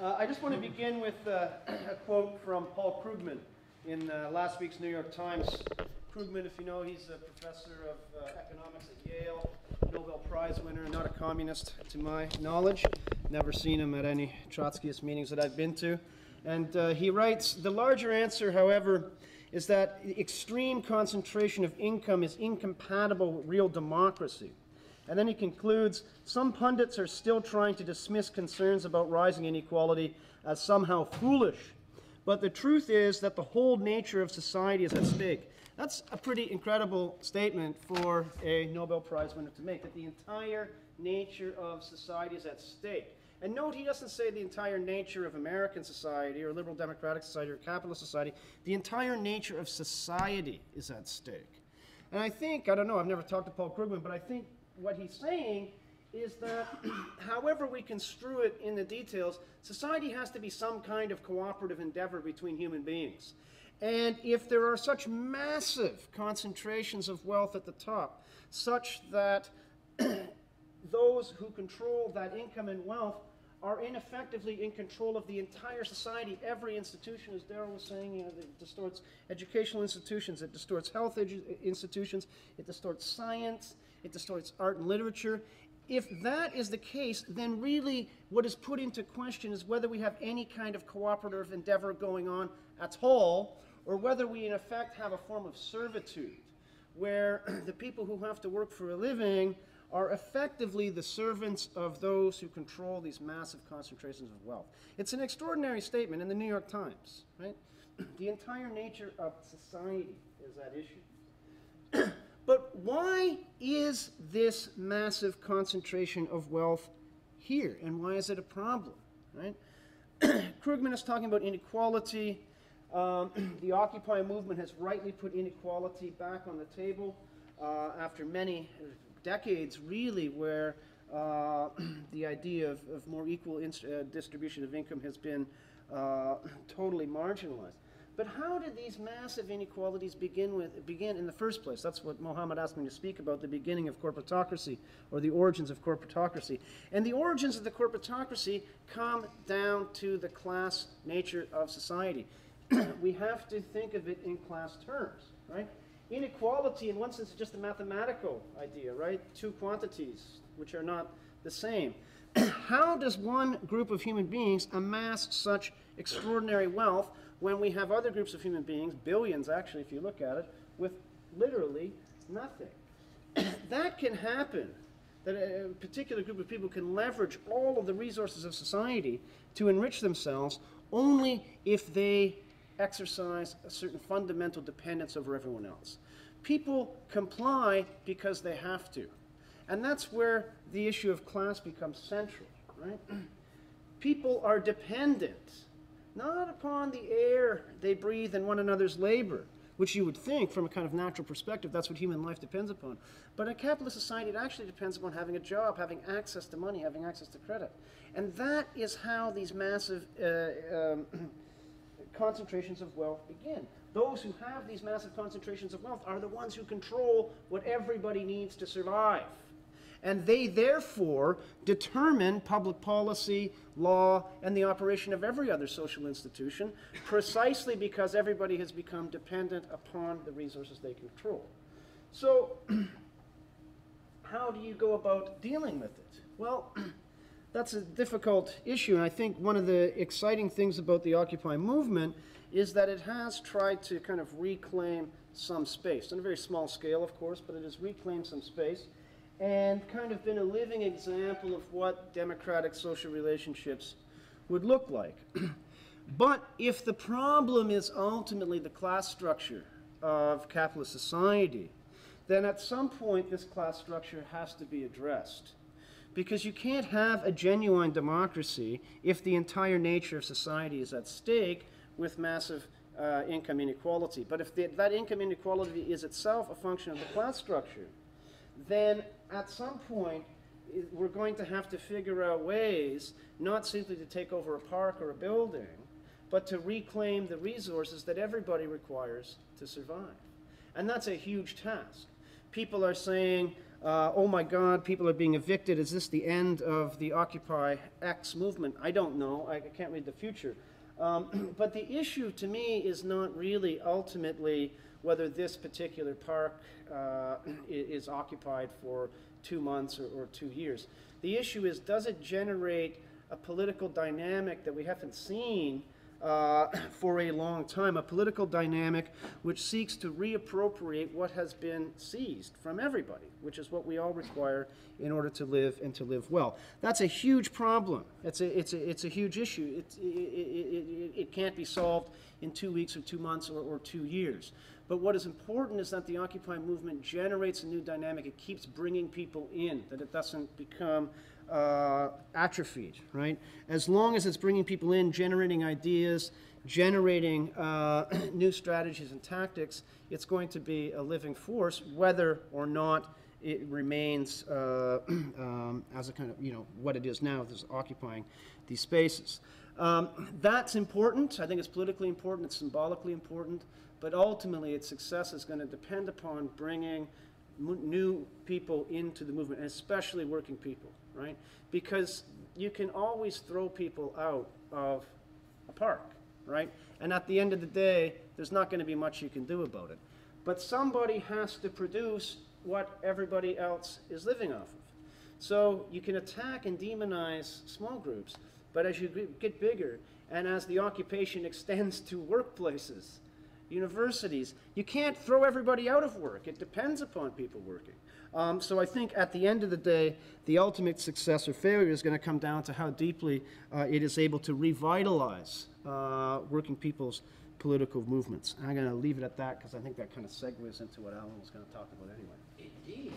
I just want to begin with a quote from Paul Krugman in last week's New York Times. Krugman, if you know, he's a professor of economics at Yale, Nobel Prize winner, not a communist to my knowledge. Never seen him at any Trotskyist meetings that I've been to. And he writes, the larger answer, however, is that extreme concentration of income is incompatible with real democracy. And then he concludes, some pundits are still trying to dismiss concerns about rising inequality as somehow foolish. But the truth is that the whole nature of society is at stake. That's a pretty incredible statement for a Nobel Prize winner to make, that the entire nature of society is at stake. And note, he doesn't say the entire nature of American society or liberal democratic society or capitalist society. The entire nature of society is at stake. And I think, I don't know, I've never talked to Paul Krugman, but I think what he's saying is that however we construe it in the details, society has to be some kind of cooperative endeavor between human beings. And if there are such massive concentrations of wealth at the top, such that those who control that income and wealth are ineffectively in control of the entire society, every institution, as Darrell was saying, it distorts educational institutions, it distorts health institutions, it distorts science, it distorts art and literature. If that is the case, then really what is put into question is whether we have any kind of cooperative endeavor going on at all, or whether we in effect have a form of servitude, where the people who have to work for a living are effectively the servants of those who control these massive concentrations of wealth. It's an extraordinary statement in the New York Times, right? The entire nature of society is at issue. But why is this massive concentration of wealth here, and why is it a problem, right? Krugman is talking about inequality. The Occupy movement has rightly put inequality back on the table after many decades, really, where the idea of more equal distribution of income has been totally marginalized. But how did these massive inequalities begin in the first place? That's what Mohammed asked me to speak about, the beginning of corporatocracy, or the origins of corporatocracy. And the origins of the corporatocracy come down to the class nature of society. We have to think of it in class terms, right? Inequality, in one sense, is just a mathematical idea, right? Two quantities which are not the same. How does one group of human beings amass such extraordinary wealth when we have other groups of human beings, billions actually if you look at it, with literally nothing? That can happen, that a particular group of people can leverage all of the resources of society to enrich themselves only if they exercise a certain fundamental dependence over everyone else. People comply because they have to. And that's where the issue of class becomes central, right? People are dependent, not upon the air they breathe and one another's labor, which you would think from a kind of natural perspective, that's what human life depends upon. But in a capitalist society, it actually depends upon having a job, having access to money, having access to credit. And that is how these massive concentrations of wealth begin. Those who have these massive concentrations of wealth are the ones who control what everybody needs to survive. And they therefore determine public policy, law, and the operation of every other social institution, precisely because everybody has become dependent upon the resources they control. So how do you go about dealing with it? Well, that's a difficult issue, and I think one of the exciting things about the Occupy movement is that it has tried to kind of reclaim some space, on a very small scale, of course, but it has reclaimed some space and kind of been a living example of what democratic social relationships would look like. But if the problem is ultimately the class structure of capitalist society, then at some point this class structure has to be addressed. Because you can't have a genuine democracy if the entire nature of society is at stake with massive income inequality. But if that income inequality is itself a function of the class structure, then at some point we're going to have to figure out ways not simply to take over a park or a building, but to reclaim the resources that everybody requires to survive. And that's a huge task. People are saying, oh my God, people are being evicted. Is this the end of the Occupy X movement? I don't know. I can't read the future. But the issue to me is not really ultimately whether this particular park is occupied for 2 months or 2 years. The issue is, does it generate a political dynamic that we haven't seen for a long time, a political dynamic which seeks to reappropriate what has been seized from everybody, which is what we all require in order to live and to live well. That's a huge problem. It's a huge issue. It can't be solved in 2 weeks or 2 months or 2 years. But what is important is that the Occupy movement generates a new dynamic. It keeps bringing people in, that it doesn't become atrophied, right? As long as it's bringing people in, generating ideas, generating new strategies and tactics, it's going to be a living force, whether or not it remains as a kind of, what it is now, this occupying these spaces. That's important. I think it's politically important, it's symbolically important, but ultimately its success is going to depend upon bringing new people into the movement, and especially working people, right? Because you can always throw people out of a park, right? And at the end of the day, there's not going to be much you can do about it. But somebody has to produce what everybody else is living off of. So you can attack and demonize small groups, but as you get bigger, and as the occupation extends to workplaces, universities, you can't throw everybody out of work. It depends upon people working. So I think at the end of the day, the ultimate success or failure is going to come down to how deeply it is able to revitalize working people's political movements. And I'm going to leave it at that because I think that kind of segues into what Alan was going to talk about anyway. Indeed.